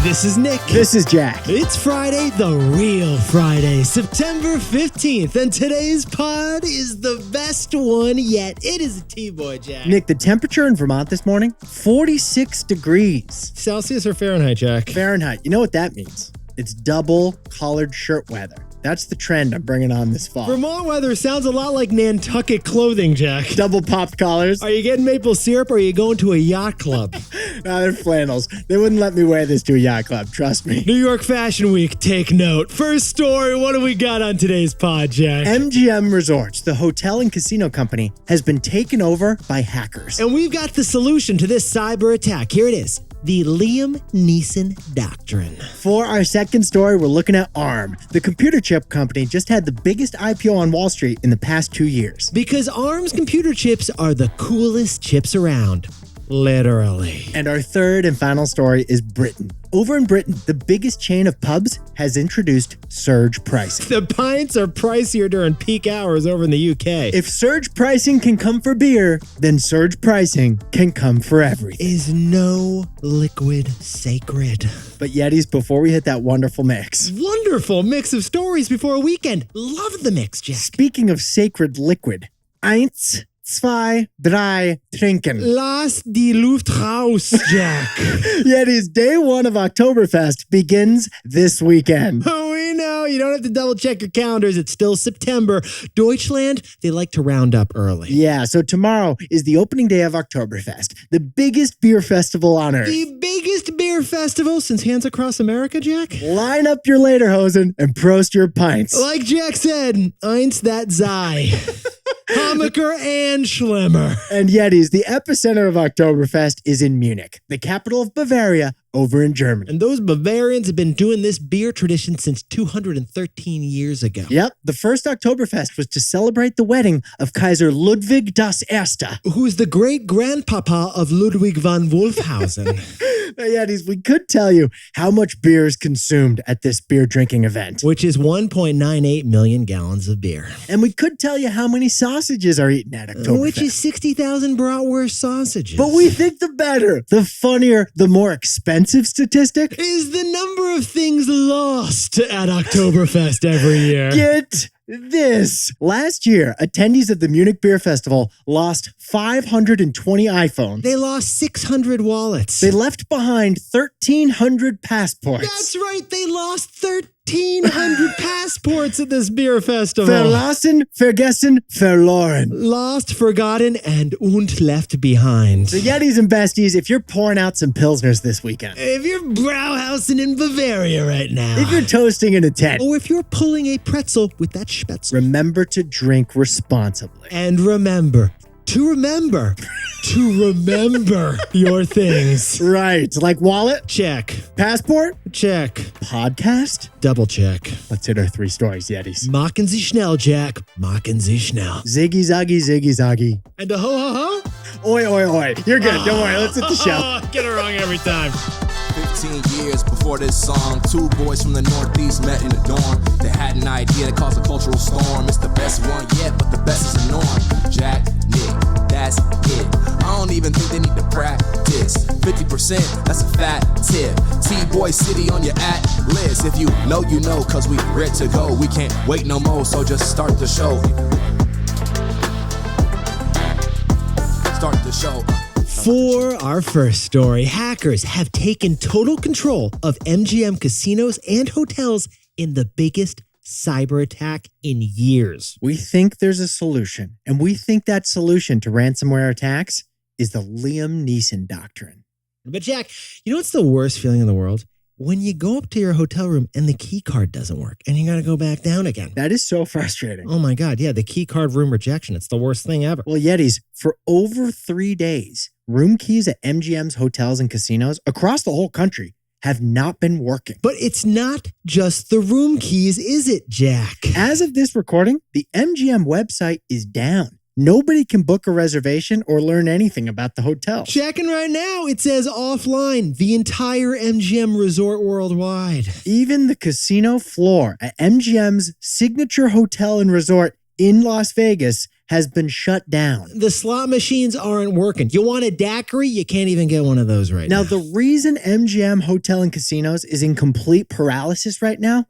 This is Nick. This is Jack. It's Friday, the real Friday, September 15th, and today's pod is the best one yet. It is a T-Boy, Jack. Nick, the temperature in Vermont this morning, 46 degrees. Celsius or Fahrenheit, Jack? Fahrenheit. You know what that means? It's double collared shirt weather. That's the trend I'm bringing on this fall. Vermont weather sounds a lot like Nantucket clothing, Jack. Double popped collars. Are you getting maple syrup or are you going to a yacht club? No, they're flannels. They wouldn't let me wear this to a yacht club, trust me. New York Fashion Week, take note. First story, what do we got on today's pod, Jack? MGM Resorts, the hotel and casino company, has been taken over by hackers. And we've got the solution to this cyber attack. Here it is. The Liam Neeson Doctrine. For our second story, we're looking at ARM. The computer chip company just had the biggest IPO on Wall Street in the past 2 years. Because ARM's computer chips are the coolest chips around. Literally. And our third and final story is Britain. Over in Britain, the biggest chain of pubs has introduced surge pricing. The pints are pricier during peak hours over in the UK. If surge pricing can come for beer, then surge pricing can come for everything. Is no liquid sacred? But Yetis, before we hit that wonderful mix. Wonderful mix of stories before a weekend. Love the mix, Jack. Speaking of sacred liquid, eins, zwei, drei, trinken. Lass die Luft raus, Jack. Yetis, day one of Oktoberfest begins this weekend. Oh, we know. You don't have to double check your calendars. It's still September. Deutschland, they like to round up early. Yeah, so tomorrow is the opening day of Oktoberfest, the biggest beer festival on earth. The biggest beer festival since Hands Across America, Jack? Line up your lederhosen and prost your pints. Like Jack said, eins that sei. Hammaker and Schlemmer. And Yetis, the epicenter of Oktoberfest is in Munich, the capital of Bavaria, over in Germany. And those Bavarians have been doing this beer tradition since 213 years ago. Yep, the first Oktoberfest was to celebrate the wedding of Kaiser Ludwig das Erste. Who's the great-grandpapa of Ludwig von Wolfhausen. Yetis, we could tell you how much beer is consumed at this beer drinking event. Which is 1.98 million gallons of beer. And we could tell you how many sausages are eaten at Oktoberfest. Which is 60,000 bratwurst sausages. But we think the better, the funnier, the more expensive statistic is the number of things lost at Oktoberfest every year. Get this. Last year, attendees of the Munich Beer Festival lost 520 iPhones. They lost 600 wallets. They left behind 1,300 passports. That's right. They lost 1,300 passports at this beer festival. Verlassen, vergessen, verloren. Lost, forgotten, and left behind. So Yetis and besties, if you're pouring out some Pilsners this weekend, if you're Brauhausing in Bavaria right now, if you're toasting in a tent, or if you're pulling a pretzel with that Spätzle, remember to drink responsibly. And remember your things. Right. Like wallet? Check. Passport? Check. Podcast? Double check. Let's hit our three stories, Yetis. Machen Sie schnell, Jack. Machen Sie schnell. Ziggy zaggy, ziggy zaggy. And a ho ho ho? Oi, oi, oi. You're good. Don't worry. Let's hit the show. Get it wrong every time. 15 years before this song, two boys from the Northeast met in the dorm. They had an idea that caused a cultural storm. It's the best one yet, but the best is the norm. Jack, Nick, that's it. I don't even think they need to practice. 50%, that's a fat tip. T-Boy City on your list. If you know, you know, cause we ready to go. We can't wait no more, so just start the show. Start the show. For our first story, hackers have taken total control of MGM casinos and hotels in the biggest cyber attack in years. We think there's a solution, and we think that solution to ransomware attacks is the Liam Neeson Doctrine. But Jack, you know what's the worst feeling in the world? When you go up to your hotel room and the key card doesn't work and you got to go back down again. That is so frustrating. Oh my God, yeah, the key card room rejection. It's the worst thing ever. Well, Yetis, for over 3 days, room keys at MGM's hotels and casinos across the whole country have not been working. But it's not just the room keys, is it, Jack? As of this recording, the MGM website is down. Nobody can book a reservation or learn anything about the hotel. Checking right now, it says offline, the entire MGM resort worldwide. Even the casino floor at MGM's signature hotel and resort in Las Vegas has been shut down. The slot machines aren't working. You want a daiquiri? You can't even get one of those right now. Now, the reason MGM Hotel and Casinos is in complete paralysis right now,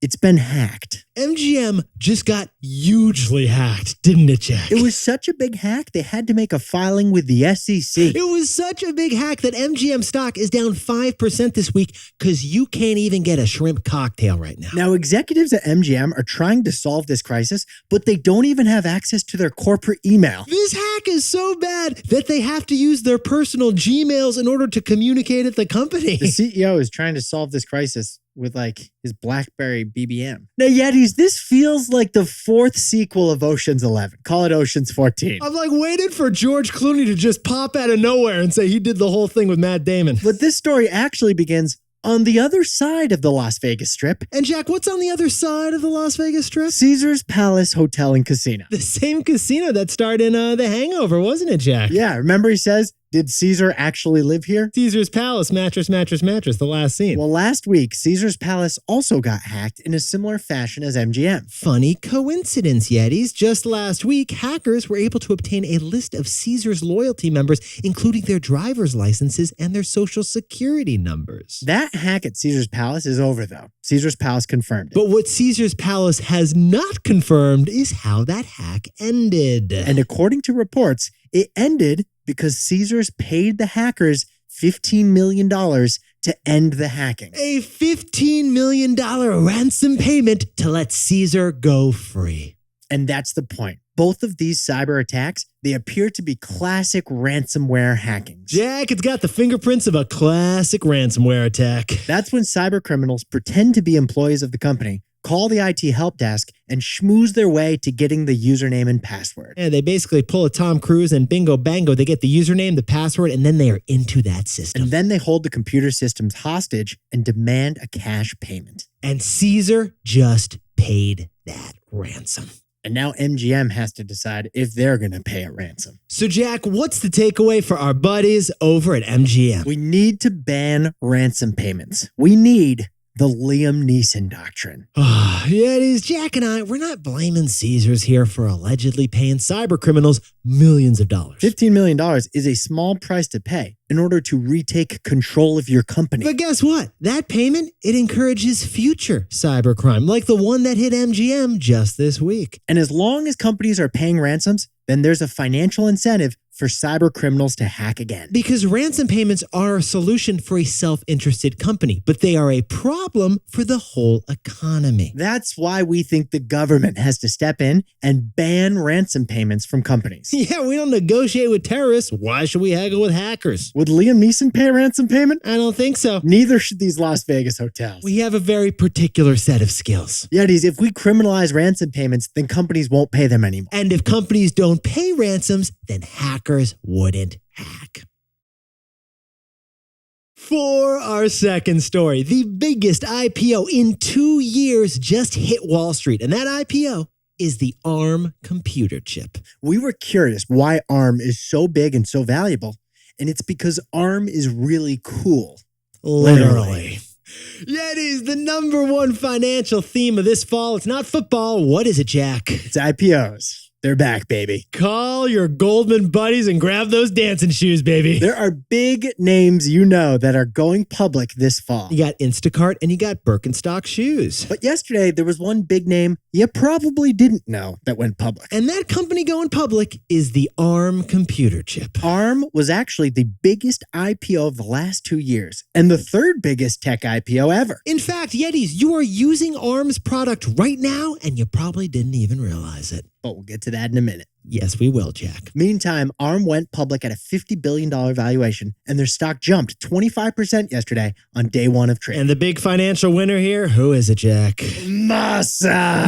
it's been hacked. MGM just got hugely hacked, didn't it, Jack? It was such a big hack, they had to make a filing with the SEC. It was such a big hack that MGM stock is down 5% this week because you can't even get a shrimp cocktail right now. Now, executives at MGM are trying to solve this crisis, but they don't even have access to their corporate email. This hack is so bad that they have to use their personal Gmails in order to communicate at the company. The CEO is trying to solve this crisis with like his BlackBerry BBM. Now, Yetis, this feels like the fourth sequel of Ocean's 11. Call it Ocean's 14. I'm like waiting for George Clooney to just pop out of nowhere and say he did the whole thing with Matt Damon. But this story actually begins on the other side of the Las Vegas Strip. And Jack, what's on the other side of the Las Vegas Strip? Caesar's Palace Hotel and Casino. The same casino that starred in The Hangover, wasn't it, Jack? Yeah, remember he says, did Caesar actually live here? Caesar's Palace, mattress, the last scene. Well, last week, Caesar's Palace also got hacked in a similar fashion as MGM. Funny coincidence, Yetis. Just last week, hackers were able to obtain a list of Caesar's loyalty members, including their driver's licenses and their social security numbers. That hack at Caesar's Palace is over, though. Caesar's Palace confirmed it. But what Caesar's Palace has not confirmed is how that hack ended. And according to reports, it ended because Caesars paid the hackers $15 million to end the hacking. A $15 million ransom payment to let Caesar go free. And that's the point. Both of these cyber attacks, they appear to be classic ransomware hackings. Jack, it's got the fingerprints of a classic ransomware attack. That's when cyber criminals pretend to be employees of the company, call the IT help desk, and schmooze their way to getting the username and password. Yeah, they basically pull a Tom Cruise and bingo bango. They get the username, the password, and then they are into that system. And then they hold the computer systems hostage and demand a cash payment. And Caesar just paid that ransom. And now MGM has to decide if they're going to pay a ransom. So, Jack, what's the takeaway for our buddies over at MGM? We need to ban ransom payments. We need the Liam Neeson Doctrine. Yeah, it is. Jack and I, we're not blaming Caesars here for allegedly paying cyber criminals millions of dollars. $15 million is a small price to pay in order to retake control of your company. But guess what? That payment, it encourages future cybercrime, like the one that hit MGM just this week. And as long as companies are paying ransoms, then there's a financial incentive for cyber criminals to hack again. Because ransom payments are a solution for a self-interested company, but they are a problem for the whole economy. That's why we think the government has to step in and ban ransom payments from companies. Yeah, we don't negotiate with terrorists. Why should we haggle with hackers? Would Liam Neeson pay a ransom payment? I don't think so. Neither should these Las Vegas hotels. We have a very particular set of skills. Yetis, if we criminalize ransom payments, then companies won't pay them anymore. And if companies don't pay ransoms, then hackers wouldn't hack. For our second story, the biggest IPO in 2 years just hit Wall Street, and that IPO is the ARM computer chip. We were curious why ARM is so big and so valuable, and it's because ARM is really cool. Literally. Yeah, it is the number one financial theme of this fall. It's not football. What is it, Jack? It's IPOs. They're back, baby. Call your Goldman buddies and grab those dancing shoes, baby. There are big names you know that are going public this fall. You got Instacart and you got Birkenstock shoes. But yesterday, there was one big name you probably didn't know that went public. And that company going public is the ARM computer chip. ARM was actually the biggest IPO of the last 2 years and the third biggest tech IPO ever. In fact, Yetis, you are using ARM's product right now and you probably didn't even realize it. But we'll get to that in a minute. Yes, we will, Jack. Meantime, ARM went public at a $50 billion valuation, and their stock jumped 25% yesterday on day one of trade. And the big financial winner here, who is it, Jack? Masa!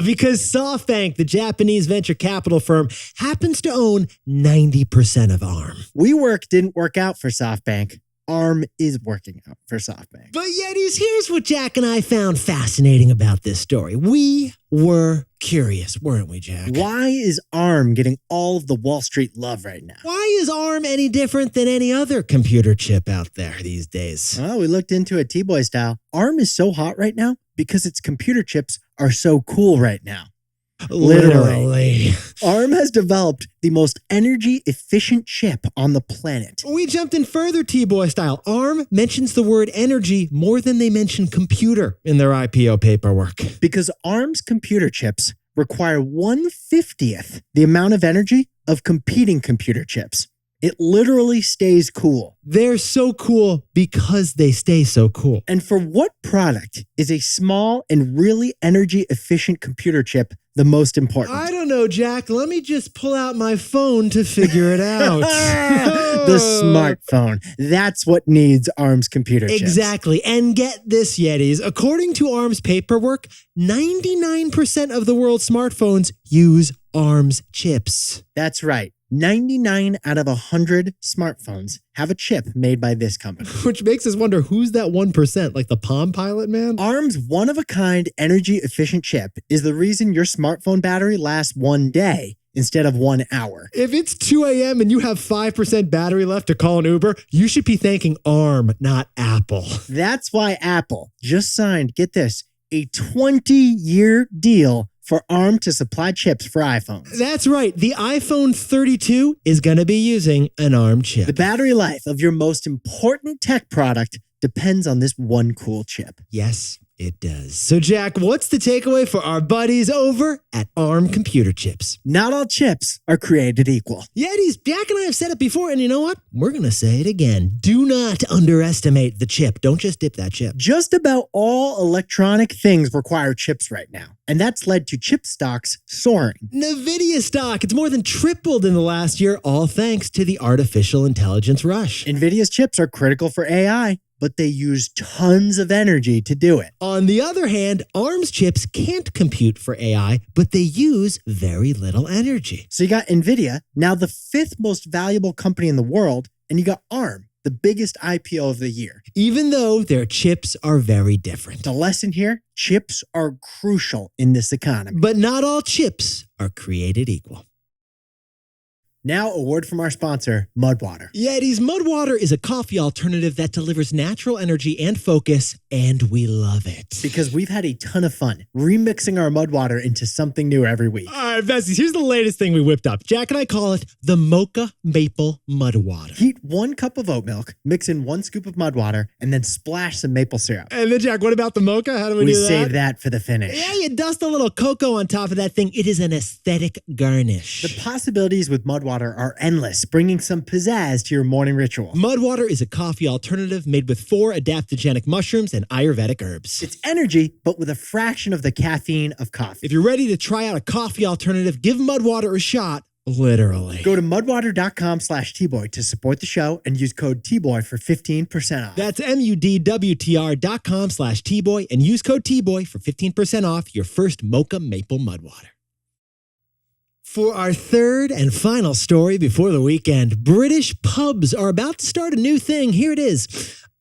Because SoftBank, the Japanese venture capital firm, happens to own 90% of ARM. WeWork didn't work out for SoftBank. ARM is working out for SoftBank. But Yetis, here's what Jack and I found fascinating about this story. We were curious, weren't we, Jack? Why is ARM getting all of the Wall Street love right now? Why is ARM any different than any other computer chip out there these days? Well, we looked into it T-Boy style. ARM is so hot right now because its computer chips are so cool right now. Literally. ARM has developed the most energy-efficient chip on the planet. We jumped in further T-Boy style. ARM mentions the word energy more than they mention computer in their IPO paperwork. Because ARM's computer chips require 1/50th the amount of energy of competing computer chips. It literally stays cool. They're so cool because they stay so cool. And for what product is a small and really energy-efficient computer chip the most important? I don't know, Jack. Let me just pull out my phone to figure it out. The smartphone. That's what needs ARM's computer chips. Exactly. And get this, Yetis. According to ARM's paperwork, 99% of the world's smartphones use ARM's chips. That's right. 99 out of 100 smartphones have a chip made by this company. Which makes us wonder, who's that 1%? Like the Palm Pilot, man? ARM's one-of-a-kind energy-efficient chip is the reason your smartphone battery lasts 1 day instead of 1 hour. If it's 2 a.m. and you have 5% battery left to call an Uber, you should be thanking ARM, not Apple. That's why Apple just signed, get this, a 20-year deal for ARM to supply chips for iPhones. That's right. The iPhone 32 is going to be using an ARM chip. The battery life of your most important tech product depends on this one cool chip. Yes, it does. So, Jack, what's the takeaway for our buddies over at ARM Computer Chips? Not all chips are created equal. Yetis, Jack and I have said it before, and you know what? We're going to say it again. Do not underestimate the chip. Don't just dip that chip. Just about all electronic things require chips right now, and that's led to chip stocks soaring. NVDA stock, it's more than tripled in the last year, all thanks to the artificial intelligence rush. NVIDIA's chips are critical for AI, but they use tons of energy to do it. On the other hand, ARM's chips can't compute for AI, but they use very little energy. So you got NVIDIA, now the 5th most valuable company in the world, and you got ARM, the biggest IPO of the year. Even though their chips are very different. The lesson here, chips are crucial in this economy. But not all chips are created equal. Now, a word from our sponsor, Mudwater. Yetis, Mudwater is a coffee alternative that delivers natural energy and focus, and we love it. Because we've had a ton of fun remixing our Mudwater into something new every week. All right, besties, here's the latest thing we whipped up. Jack and I call it the Mocha Maple Mudwater. Heat 1 cup of oat milk, mix in 1 scoop of Mudwater, and then splash some maple syrup. And then, Jack, what about the mocha? How do we do that? We save that for the finish. Yeah, you dust a little cocoa on top of that thing. It is an aesthetic garnish. The possibilities with Mudwater are endless, bringing some pizzazz to your morning ritual. Mudwater is a coffee alternative made with 4 adaptogenic mushrooms and Ayurvedic herbs. It's energy, but with a fraction of the caffeine of coffee. If you're ready to try out a coffee alternative, give Mudwater a shot, literally. Go to mudwater.com/tboy to support the show and use code TBOY for 15% off. That's mudwtr.com/tboy and use code TBOY for 15% off your first Mocha Maple Mudwater. For our third and final story before the weekend, British pubs are about to start a new thing. Here it is.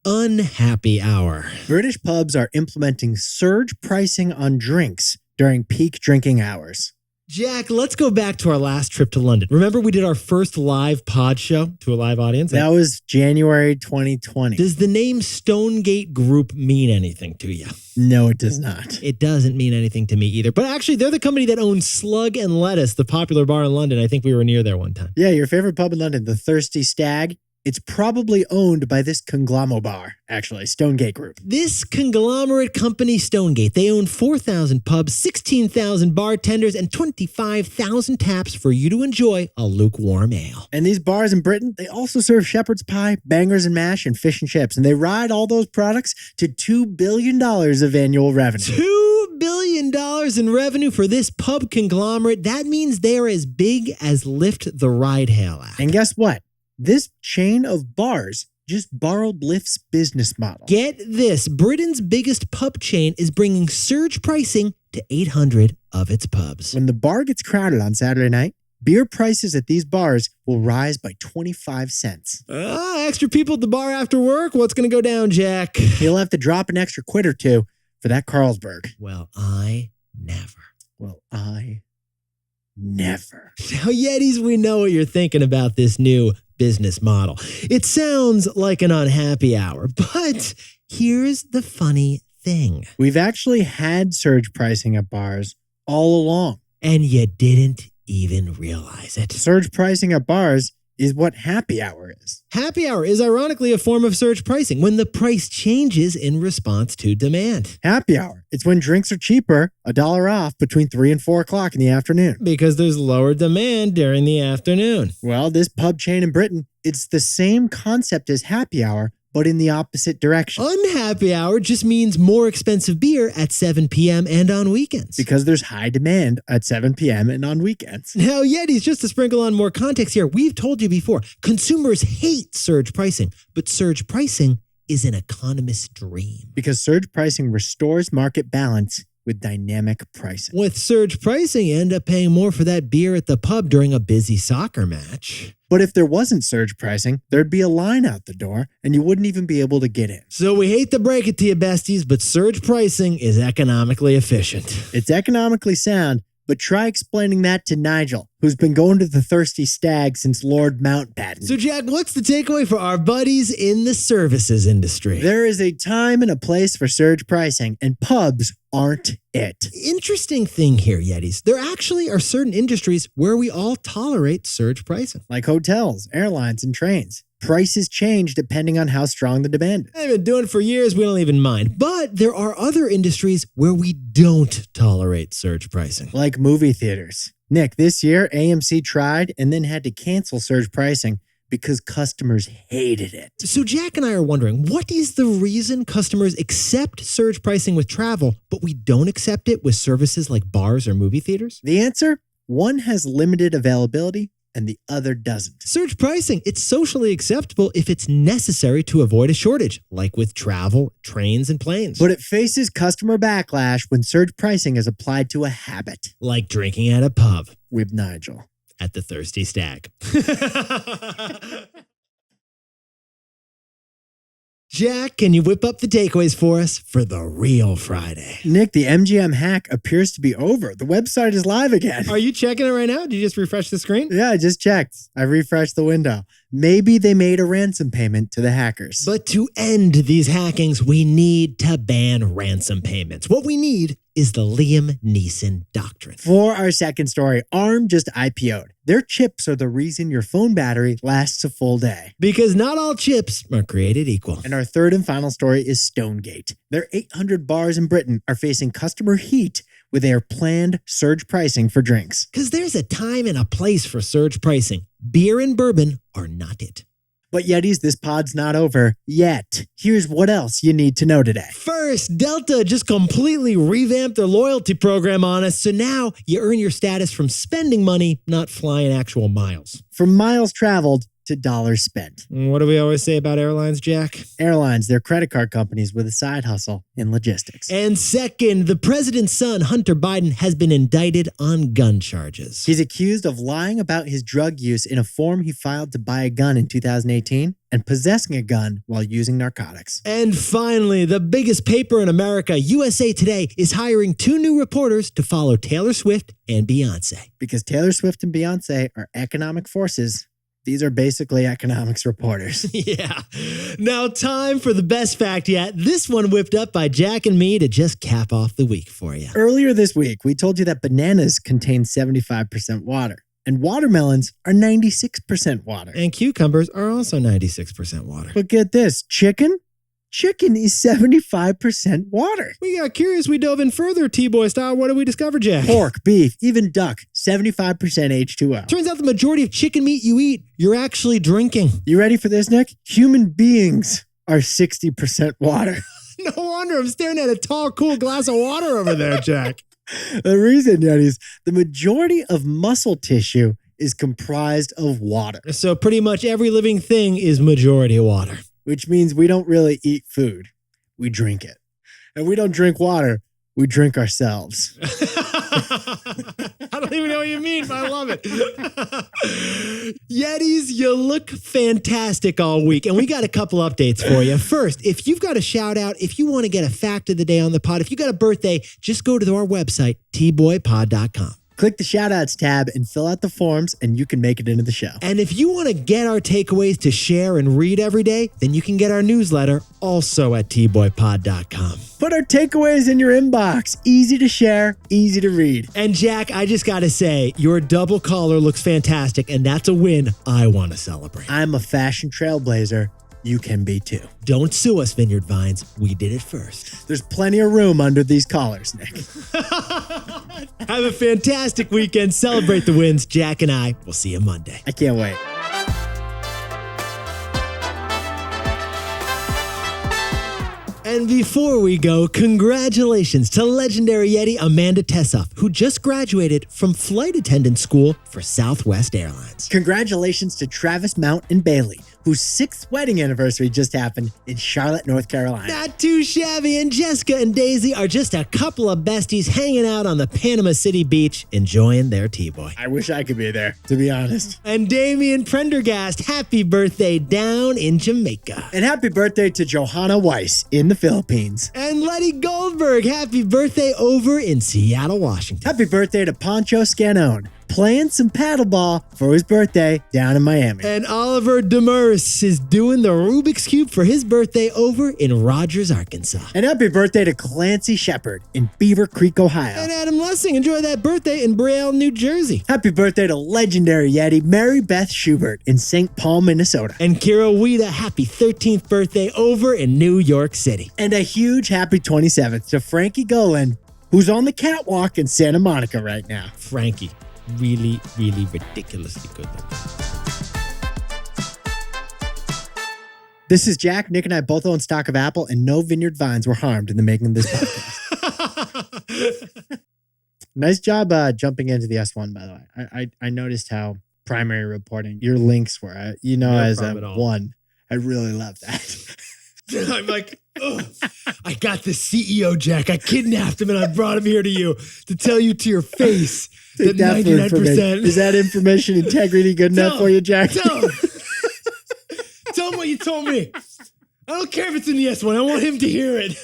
Unhappy hour. British pubs are implementing surge pricing on drinks during peak drinking hours. Jack, let's go back to our last trip to London. Remember we did our first live pod show to a live audience? That was January 2020. Does the name Stonegate Group mean anything to you? No, it does not. It doesn't mean anything to me either. But actually, they're the company that owns Slug and Lettuce, the popular bar in London. I think we were near there one time. Yeah, your favorite pub in London, the Thirsty Stag. It's probably owned by this conglomerate bar, actually, Stonegate Group. This conglomerate company, Stonegate, they own 4,000 pubs, 16,000 bartenders, and 25,000 taps for you to enjoy a lukewarm ale. And these bars in Britain, they also serve shepherd's pie, bangers and mash, and fish and chips. And they ride all those products to $2 billion of annual revenue. $2 billion in revenue for this pub conglomerate. That means they're as big as Lyft the ride-hail app. And guess what? This chain of bars just borrowed Lyft's business model. Get this. Britain's biggest pub chain is bringing surge pricing to 800 of its pubs. When the bar gets crowded on Saturday night, beer prices at these bars will rise by 25 cents. Extra people at the bar after work? What's going to go down, Jack? You'll have to drop an extra quid or two for that Carlsberg. Well, I never. Now, Yetis, we know what you're thinking about this new business model. It sounds like an unhappy hour, but here's the funny thing. We've actually had surge pricing at bars all along. And you didn't even realize it. Surge pricing at bars is what happy hour is. Happy hour is ironically a form of surge pricing when the price changes in response to demand. Happy hour, it's when drinks are cheaper, $1 off between 3 and 4 o'clock in the afternoon. Because there's lower demand during the afternoon. Well, this pub chain in Britain, it's the same concept as happy hour, but in the opposite direction. Unhappy hour just means more expensive beer at 7 p.m. and on weekends. Because there's high demand at 7 p.m. and on weekends. Now, Yetis, just to sprinkle on more context here, we've told you before, consumers hate surge pricing, but surge pricing is an economist's dream. Because surge pricing restores market balance with dynamic pricing. With surge pricing, you end up paying more for that beer at the pub during a busy soccer match. But if there wasn't surge pricing, there'd be a line out the door and you wouldn't even be able to get in. So we hate to break it to you, besties, but surge pricing is economically efficient. It's economically sound, but try explaining that to Nigel, who's been going to the Thirsty Stag since Lord Mountbatten. So, Jack, what's the takeaway for our buddies in the services industry? There is a time and a place for surge pricing, and pubs aren't it. Interesting thing here, Yetis. There actually are certain industries where we all tolerate surge pricing. Like hotels, airlines, and trains. Prices change depending on how strong the demand is. I've been doing it for years, we don't even mind. But there are other industries where we don't tolerate surge pricing. Like movie theaters. Nick, this year, AMC tried and then had to cancel surge pricing because customers hated it. So Jack and I are wondering, what is the reason customers accept surge pricing with travel, but we don't accept it with services like bars or movie theaters? The answer? One has limited availability and the other doesn't. Surge pricing, it's socially acceptable if it's necessary to avoid a shortage, like with travel, trains, and planes. But it faces customer backlash when surge pricing is applied to a habit. Like drinking at a pub. With Nigel. At the Thirsty Stag. Jack, can you whip up the takeaways for us for the real Friday? Nick, the MGM hack appears to be over. The website is live again. Are you checking it right now? Did you just refresh the screen? Yeah, I just checked. I refreshed the window. Maybe they made a ransom payment to the hackers. But to end these hackings, we need to ban ransom payments. What we need is the Liam Neeson Doctrine. For our second story, ARM just IPO'd. Their chips are the reason your phone battery lasts a full day. Because not all chips are created equal. And our third and final story is Stonegate. Their 800 bars in Britain are facing customer heat with their planned surge pricing for drinks. Because there's a time and a place for surge pricing. Beer and bourbon are not it. But Yetis, this pod's not over yet. Here's what else you need to know today. First, Delta just completely revamped their loyalty program on us, so now you earn your status from spending money, not flying actual miles. From miles traveled to dollars spent. What do we always say about airlines, Jack? Airlines, they're credit card companies with a side hustle in logistics. And second, the president's son, Hunter Biden, has been indicted on gun charges. He's accused of lying about his drug use in a form he filed to buy a gun in 2018 and possessing a gun while using narcotics. And finally, the biggest paper in America, USA Today, is hiring 2 new reporters to follow Taylor Swift and Beyonce. Because Taylor Swift and Beyonce are economic forces. These are basically economics reporters. Yeah. Now, time for the best fact yet. This one whipped up by Jack and me to just cap off the week for you. Earlier this week, we told you that bananas contain 75% water, and watermelons are 96% water. And cucumbers are also 96% water. But get this, chicken? Chicken is 75% water. We got curious. We dove in further, T-Boy style. What did we discover, Jack? Pork, beef, even duck, 75% H2O. Turns out the majority of chicken meat you eat, you're actually drinking. You ready for this, Nick? Human beings are 60% water. No wonder I'm staring at a tall, cool glass of water over there, Jack. The reason, Yetis, the majority of muscle tissue is comprised of water. So pretty much every living thing is majority water. Which means we don't really eat food. We drink it. And we don't drink water. We drink ourselves. I don't even know what you mean, but I love it. Yetis, you look fantastic all week. And we got a couple updates for you. First, if you've got a shout out, if you want to get a fact of the day on the pod, if you got a birthday, just go to our website, tboypod.com. Click the shoutouts tab and fill out the forms, and you can make it into the show. And if you want to get our takeaways to share and read every day, then you can get our newsletter also at tboypod.com. Put our takeaways in your inbox. Easy to share, easy to read. And Jack, I just got to say, your double collar looks fantastic, and that's a win I want to celebrate. I'm a fashion trailblazer. You can be too. Don't sue us, Vineyard Vines. We did it first. There's plenty of room under these collars, Nick. Have a fantastic weekend. Celebrate the wins. Jack and I will see you Monday. I can't wait. And before we go, congratulations to legendary Yeti Amanda Tessoff, who just graduated from flight attendant school for Southwest Airlines. Congratulations to Travis Mount and Bailey, whose 6th wedding anniversary just happened in Charlotte, North Carolina. Not too shabby, and Jessica and Daisy are just a couple of besties hanging out on the Panama City beach, enjoying their T-boy. I wish I could be there, to be honest. And Damian Prendergast, happy birthday down in Jamaica. And happy birthday to Johanna Weiss in the Philippines. And Letty Goldberg, happy birthday over in Seattle, Washington. Happy birthday to Poncho Scanone, playing some paddleball for his birthday down in Miami. And Oliver Demers is doing the Rubik's Cube for his birthday over in Rogers, Arkansas. And happy birthday to Clancy Shepard in Beaver Creek, Ohio. And Adam Lessing, enjoy that birthday in Brielle, New Jersey. Happy birthday to legendary Yeti Mary Beth Schubert in St. Paul, Minnesota. And Kira Wida, happy 13th birthday over in New York City. And a huge happy 27th to Frankie Golan, who's on the catwalk in Santa Monica right now. Frankie, really, really ridiculously good looking. This is Jack. Nick and I both own stock of Apple, and no Vineyard Vines were harmed in the making of this podcast. Nice job jumping into the S1, by the way. I noticed how primary reporting your links were. As a one, I really love that. I'm like, ugh. I got the CEO, Jack. I kidnapped him and I brought him here to you to tell you to your face that 99%. Is that information integrity good enough for you, Jack? Tell him. Tell him what you told me. I don't care if it's in the S1. I want him to hear it.